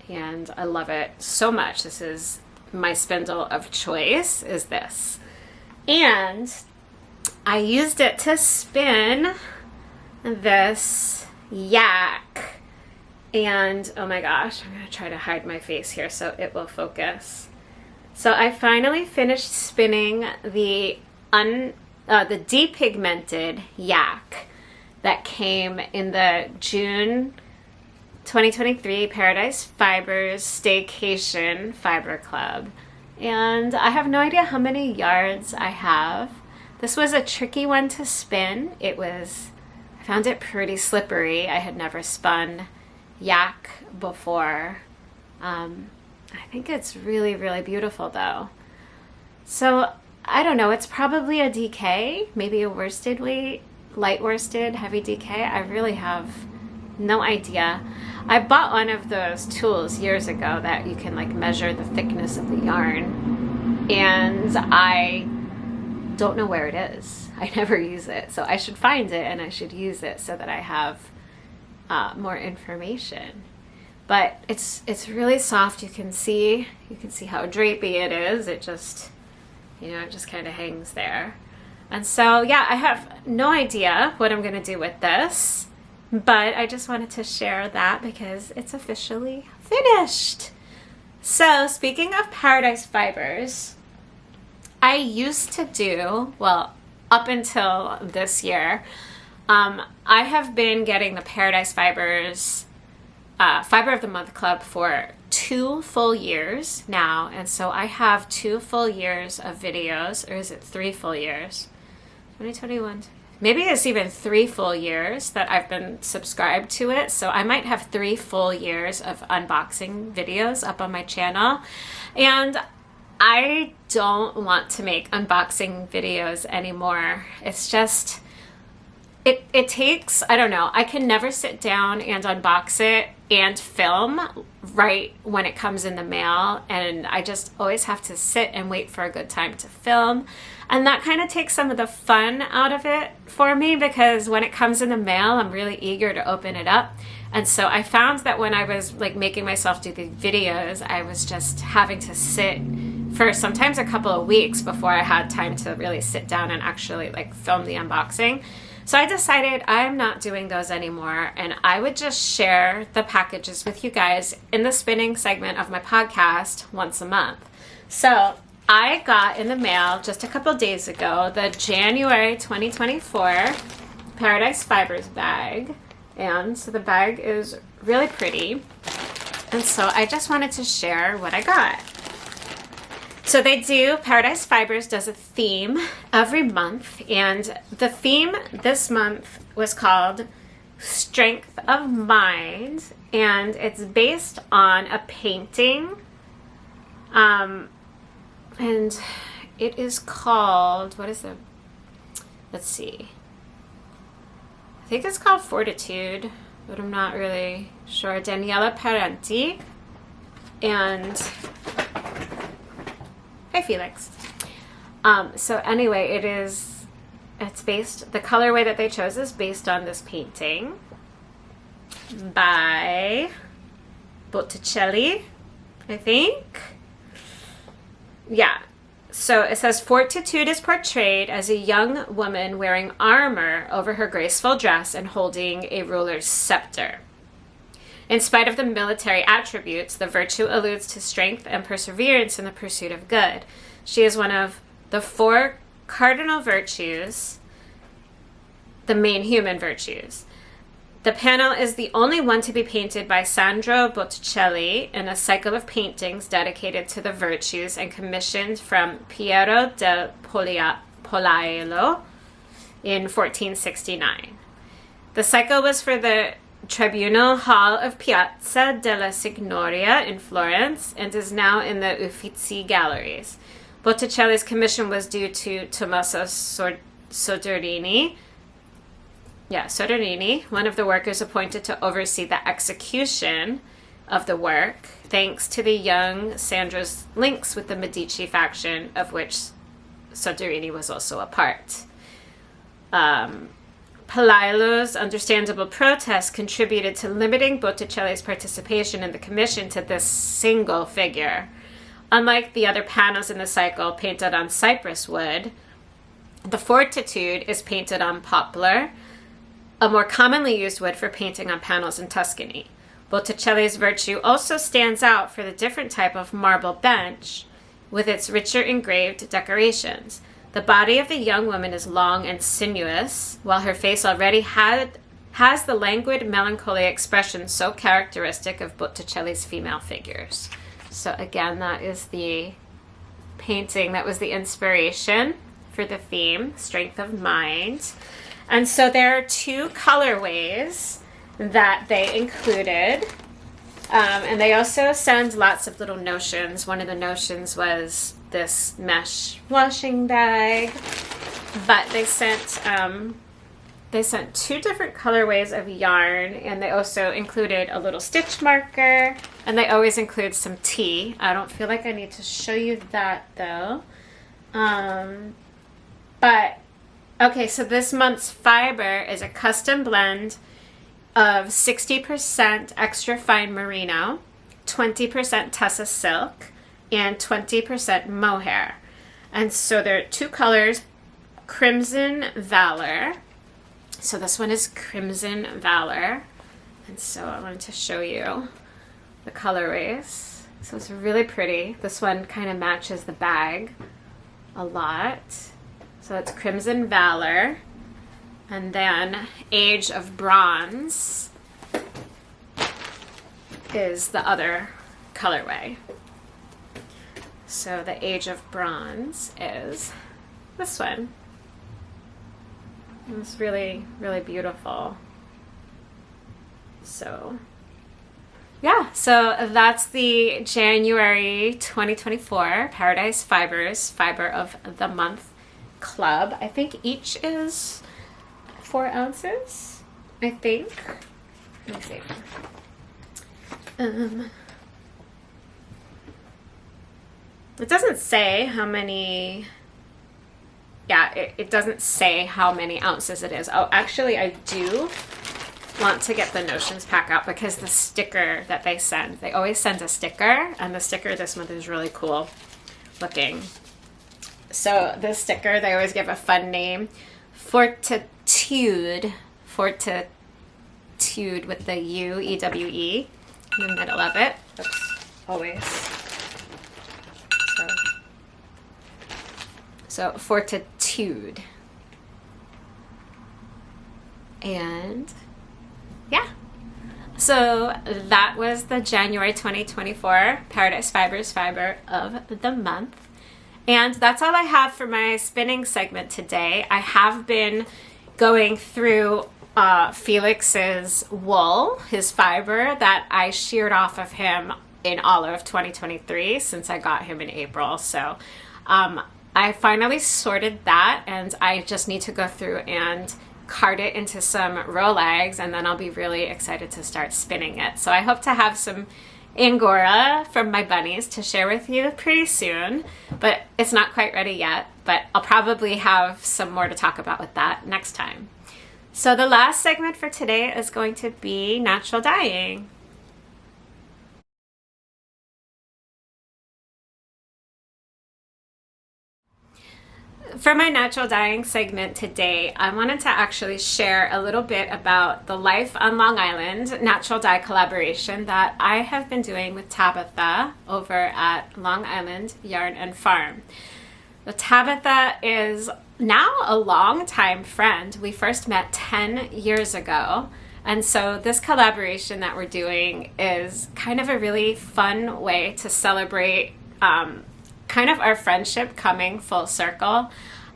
and I love it so much. This is my spindle of choice, is this. And I used it to spin this yak. And oh my gosh, I'm gonna try to hide my face here so it will focus. So I finally finished spinning the depigmented yak that came in the June 2023 Paradise Fibers Staycation Fiber Club. And I have no idea how many yards I have. This was a tricky one to spin. I found it pretty slippery. I had never spun yak before. I think it's really, really beautiful though. So I don't know, it's probably a DK, maybe a worsted weight, light worsted, heavy DK. I really have no idea. I bought one of those tools years ago that you can like measure the thickness of the yarn, and I don't know where it is. I never use it, so I should find it and I should use it so that I have more information. But it's really soft. You can see how drapey it is. It just, it just kind of hangs there. And so yeah, I have no idea what I'm gonna do with this, but I just wanted to share that because it's officially finished. So speaking of Paradise Fibers, I used to do, well, up until this year, I have been getting the Paradise Fibers Fiber of the Month Club for 2 full years now. And so I have 2 full years of videos, or is it 3 full years? 2021. Maybe it's even 3 full years that I've been subscribed to it. So I might have 3 full years of unboxing videos up on my channel. And I don't want to make unboxing videos anymore. It's just, it takes, I don't know, I can never sit down and unbox it and film right when it comes in the mail, and I just always have to sit and wait for a good time to film, and that kind of takes some of the fun out of it for me, because when it comes in the mail I'm really eager to open it up. And so I found that when I was like making myself do the videos, I was just having to sit for sometimes a couple of weeks before I had time to really sit down and actually like film the unboxing. So I decided I'm not doing those anymore, and I would just share the packages with you guys in the spinning segment of my podcast once a month. So I got in the mail just a couple days ago the January 2024 Paradise Fibers bag. And so the bag is really pretty. And so I just wanted to share what I got. So Paradise Fibers does a theme every month. And the theme this month was called Strength of Mind. And it's based on a painting. And it is called, let's see. I think it's called Fortitude, but I'm not really sure. Daniela Parenti. And hi, Felix. So anyway, the colorway that they chose is based on this painting by Botticelli, I think. Yeah. So it says, Fortitude is portrayed as a young woman wearing armor over her graceful dress and holding a ruler's scepter. In spite of the military attributes, the virtue alludes to strength and perseverance in the pursuit of good. She is one of the 4 cardinal virtues, the main human virtues. The panel is the only one to be painted by Sandro Botticelli in a cycle of paintings dedicated to the virtues and commissioned from Piero del Polaiolo in 1469. The cycle was for the Tribunal Hall of Piazza della Signoria in Florence and is now in the Uffizi galleries. Botticelli's commission was due to Tommaso Soderini, one of the workers appointed to oversee the execution of the work, thanks to the young Sandro's links with the Medici faction, of which Soderini was also a part. Palaiolo's understandable protest contributed to limiting Botticelli's participation in the commission to this single figure. Unlike the other panels in the cycle painted on cypress wood, the Fortitude is painted on poplar, a more commonly used wood for painting on panels in Tuscany. Botticelli's Virtue also stands out for the different type of marble bench with its richer engraved decorations. The body of the young woman is long and sinuous, while her face already has the languid, melancholy expression so characteristic of Botticelli's female figures. So again, that is the painting that was the inspiration for the theme, Strength of Mind. And so there are 2 colorways that they included. And they also send lots of little notions. One of the notions was this mesh washing bag. But they sent 2 different colorways of yarn. And they also included a little stitch marker. And they always include some tea. I don't feel like I need to show you that though. But okay, so this month's fiber is a custom blend of 60% extra fine merino, 20% Tessa silk, and 20% mohair. And so there are 2 colors, Crimson Valor. So this one is Crimson Valor. And so I wanted to show you the colorways. So it's really pretty. This one kind of matches the bag a lot. So it's Crimson Valor, and then Age of Bronze is the other colorway. So the Age of Bronze is this one. It's really, really beautiful. So yeah, so that's the January 2024 Paradise Fibers Fiber of the Month Club. I think each is 4 ounces, I think. Let me see. It doesn't say how many. Yeah, it doesn't say how many ounces it is. Oh, actually, I do want to get the notions pack out because the sticker that they always send a sticker, and the sticker this month is really cool looking. So this sticker, they always give a fun name, Fortitude Fortitude, Fortitude with the U, E-W-E, in the middle of it. Oops, always. So Fortitude. And yeah. So that was the January 2024 Paradise Fibers fiber of the month. And that's all I have for my spinning segment today. I have been going through Felix's wool, his fiber that I sheared off of him in all of 2023 since I got him in April. So I finally sorted that, and I just need to go through and card it into some Rolex, and then I'll be really excited to start spinning it. So I hope to have some Angora from my bunnies to share with you pretty soon, but it's not quite ready yet, but I'll probably have some more to talk about with that next time. So the last segment for today is going to be natural dyeing. For my natural dyeing segment today, I wanted to actually share a little bit about the LIYF on Long Island natural dye collaboration that I have been doing with Tabitha over at Long Island Yarn and Farm. The Tabitha is now a longtime friend. We first met 10 years ago. And so this collaboration that we're doing is kind of a really fun way to celebrate kind of our friendship coming full circle.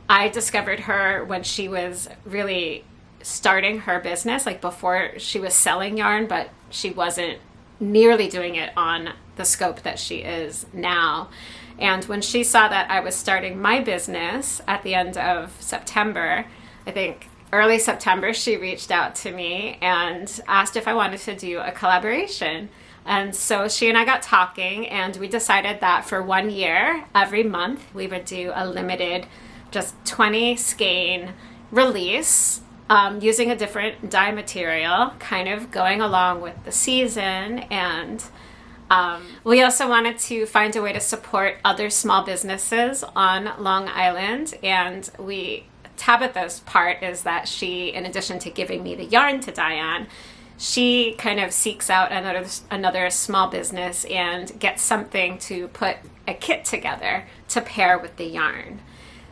I discovered her when she was really starting her business, like before she was selling yarn, but she wasn't nearly doing it on the scope that she is now. And when she saw that I was starting my business at the end of September, I think early September, she reached out to me and asked if I wanted to do a collaboration. And so she and I got talking, and we decided that for 1 year, every month, we would do a limited, just 20 skein release using a different dye material, kind of going along with the season. And we also wanted to find a way to support other small businesses on Long Island. And Tabitha's part is that she, in addition to giving me the yarn to dye on, she kind of seeks out another small business and gets something to put a kit together to pair with the yarn.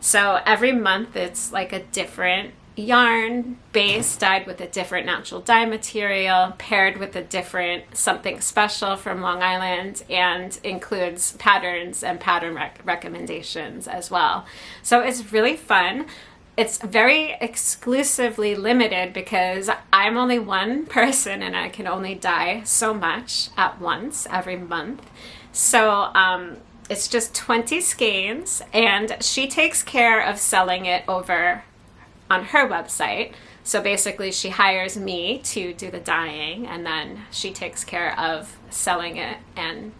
So every month it's like a different yarn base dyed with a different natural dye material, paired with a different something special from Long Island, and includes patterns and pattern recommendations as well. So it's really fun. It's very exclusively limited because I'm only one person and I can only dye so much at once every month. So it's just 20 skeins, and she takes care of selling it over on her website. So basically she hires me to do the dyeing, and then she takes care of selling it and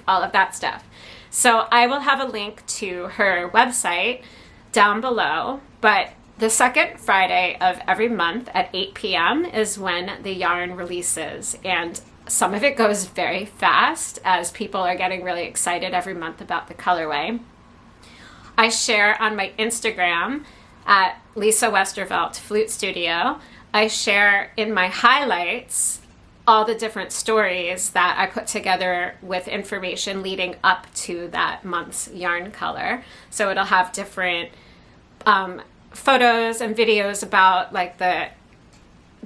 all of that stuff. So I will have a link to her website down below, but the second Friday of every month at 8 p.m. is when the yarn releases, and some of it goes very fast as people are getting really excited every month about the colorway. I share on my Instagram at Lisa Westervelt Flute Studio. I share in my highlights all the different stories that I put together with information leading up to that month's yarn color. So it'll have different photos and videos about like the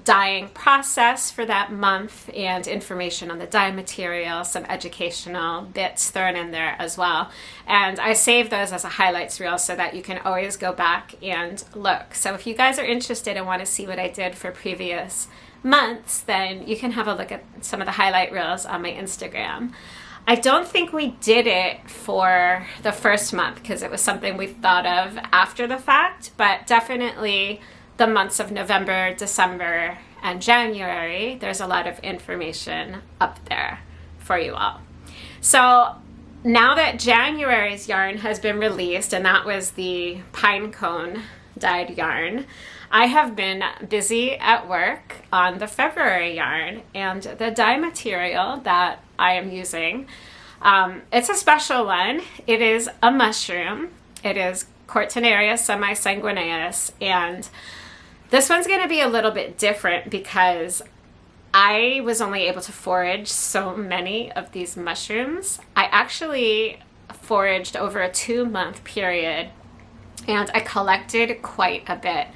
dyeing process for that month and information on the dye material, some educational bits thrown in there as well. And I save those as a highlights reel so that you can always go back and look. So if you guys are interested and want to see what I did for previous months, then you can have a look at some of the highlight reels on my Instagram. I don't think we did it for the first month because it was something we thought of after the fact, but definitely the months of November, December, and January, there's a lot of information up there for you all. So now that January's yarn has been released, and that was the pine cone dyed yarn, I have been busy at work on the February yarn, and the dye material that I am using, it's a special one. It is a mushroom. It is Cortinaria semisanguineus, and This one's going to be a little bit different because I was only able to forage so many of these mushrooms. I actually foraged over a 2-month period, and I collected quite a bit.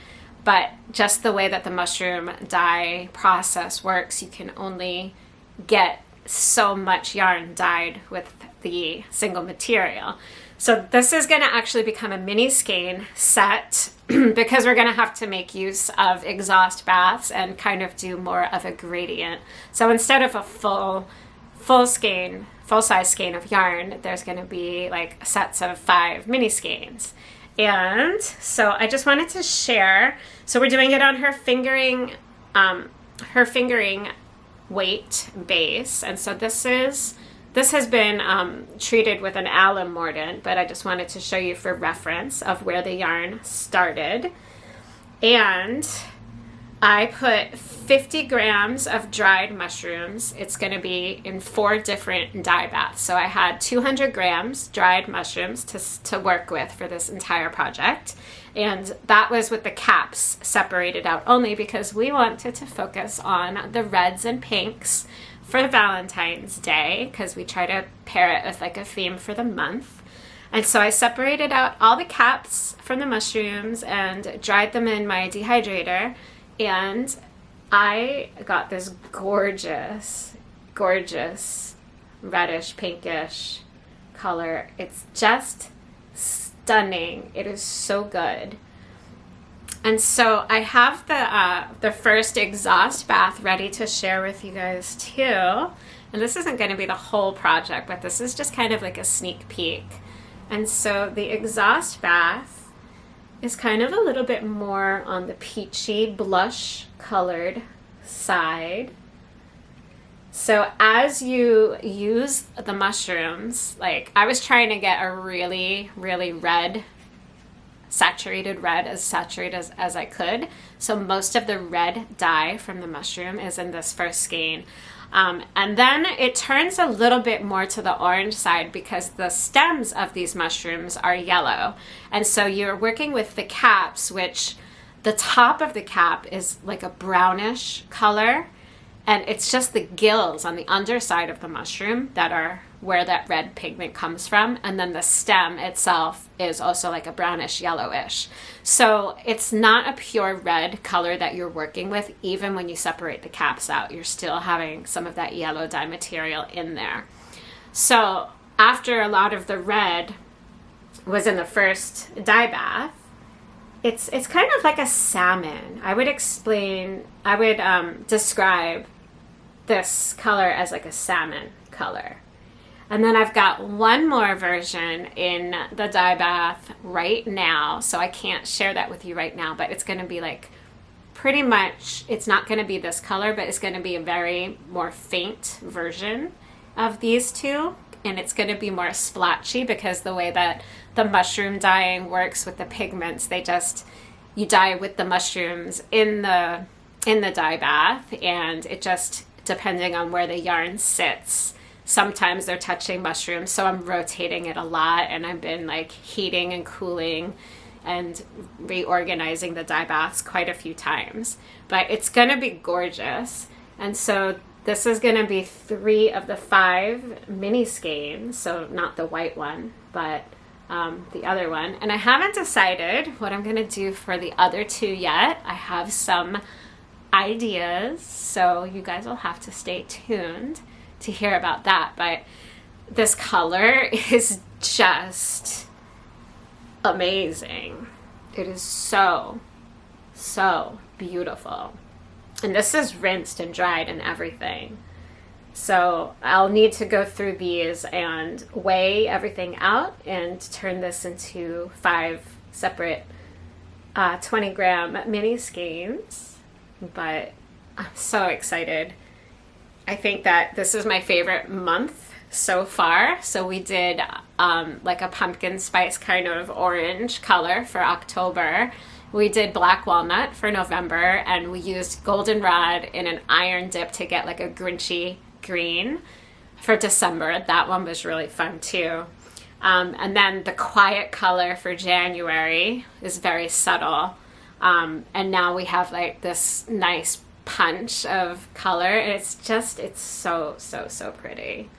But just the way that the mushroom dye process works, you can only get so much yarn dyed with the single material. So this is going to actually become a mini skein set because we're going to have to make use of exhaust baths and kind of do more of a gradient. So instead of a full size skein of yarn, there's going to be like sets of 5 mini skeins. And so I just wanted to share. So we're doing it on her fingering weight base, and so this has been treated with an alum mordant, but I just wanted to show you for reference of where the yarn started. And I put 50 grams of dried mushrooms. It's going to be in 4 different dye baths. So I had 200 grams dried mushrooms to work with for this entire project. And that was with the caps separated out only because we wanted to focus on the reds and pinks for Valentine's Day, because we try to pair it with like a theme for the month. And so I separated out all the caps from the mushrooms and dried them in my dehydrator. And I got this gorgeous reddish pinkish color. It's just stunning. It is so good. And so I have the first exhaust bath ready to share with you guys too. And this isn't going to be the whole project, but this is just kind of like a sneak peek. And so the exhaust bath is kind of a little bit more on the peachy blush colored side. So as you use the mushrooms, like I was trying to get a really red, saturated red, as saturated as I could. So most of the red dye from the mushroom is in this first skein. And then it turns a little bit more to the orange side because the stems of these mushrooms are yellow. And so you're working with the caps, which the top of the cap is like a brownish color. And it's just the gills on the underside of the mushroom that are where that red pigment comes from. And then the stem itself is also like a brownish yellowish. So it's not a pure red color that you're working with. Even when you separate the caps out, you're still having some of that yellow dye material in there. So after a lot of the red was in the first dye bath, it's kind of like a salmon. I would describe this color as like a salmon color. And then I've got one more version in the dye bath right now, so I can't share that with you right now, but it's going to be like pretty much, it's not going to be this color, but it's going to be a very more faint version of these two, and it's going to be more splotchy because the way that the mushroom dyeing works with the pigments, you dye with the mushrooms in the dye bath, and it just, depending on where the yarn sits, sometimes they're touching mushrooms, so I'm rotating it a lot, and I've been like heating and cooling and reorganizing the dye baths quite a few times. But it's gonna be gorgeous. And so this is gonna be 3 of the 5 mini skeins, so not the white one, but the other one. And I haven't decided what I'm gonna do for the other 2 yet. I have some ideas, so you guys will have to stay tuned to hear about that. But this color is just amazing. It is so beautiful. And this is rinsed and dried and everything. So I'll need to go through these and weigh everything out and turn this into 5 separate 20-gram mini skeins. But I'm so excited. I think that this is my favorite month so far. So we did like a pumpkin spice kind of orange color for October. We did black walnut for November, and we used goldenrod in an iron dip to get like a grinchy green for December. That one was really fun too. And then the quiet color for January is very subtle. And now we have like this nice punch of color. It's so, so, so pretty.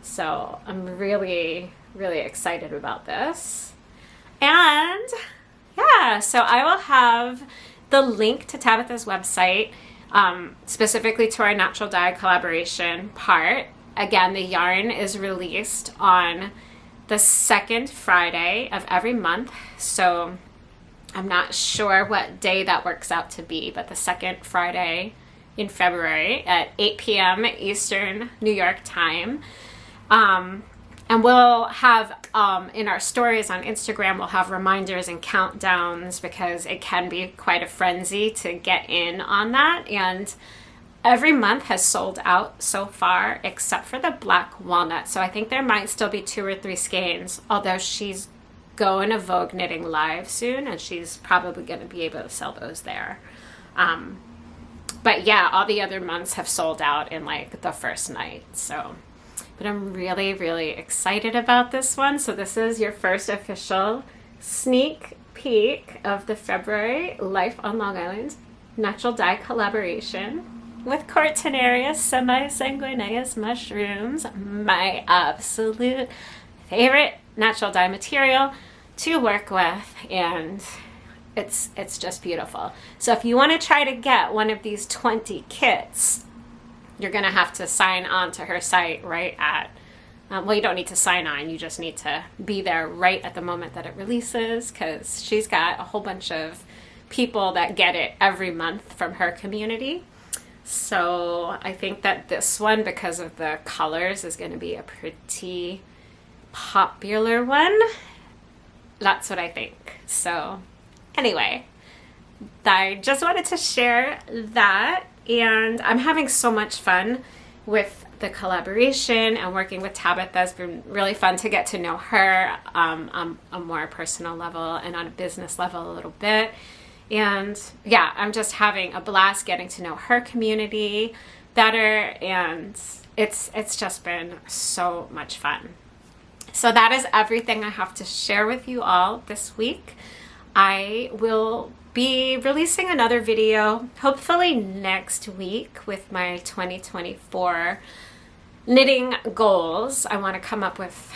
So I'm really, really excited about this. And yeah, so I will have the link to Tabitha's website, specifically to our natural dye collaboration part. Again, the yarn is released on the second Friday of every month. So I'm not sure what day that works out to be, but the second Friday in February at 8 p.m. Eastern New York time. And we'll have, in our stories on Instagram, we'll have reminders and countdowns, because it can be quite a frenzy to get in on that. And every month has sold out so far, except for the black walnut. So I think there might still be 2 or 3 skeins, although she's going to Vogue Knitting Live soon, and she's probably going to be able to sell those there. But yeah, all the other months have sold out in like the first night. So, but I'm really, really excited about this one. So this is your first official sneak peek of the February LIYF on Long Island natural dye collaboration with Cortinarius semi-sanguineus mushrooms, my absolute favorite natural dye material to work with, and it's just beautiful. So if you want to try to get one of these 20 kits, you're going to have to sign on to her site right at, well, you don't need to sign on, you just need to be there right at the moment that it releases, because she's got a whole bunch of people that get it every month from her community. So I think that this one, because of the colors, is going to be a pretty popular one. That's what I think. So anyway, I just wanted to share that, and I'm having so much fun with the collaboration and working with Tabitha. It's been really fun to get to know her on a more personal level and on a business level a little bit. And yeah, I'm just having a blast getting to know her community better, and it's just been so much fun. So that is everything I have to share with you all this week. I will be releasing another video hopefully next week with my 2024 knitting goals. I want to come up with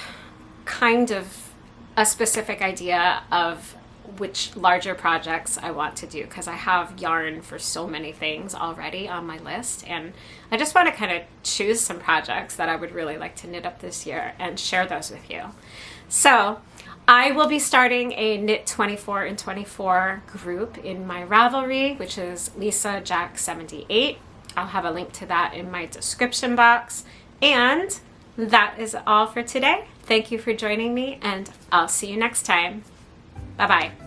kind of a specific idea of which larger projects I want to do, because I have yarn for so many things already on my list, and I just want to kind of choose some projects that I would really like to knit up this year and share those with you. So I will be starting a Knit 24 in 24 group in my Ravelry, which is Lisa Jack 78. I'll have a link to that in my description box. And that is all for today. Thank you for joining me, and I'll see you next time. Bye-bye.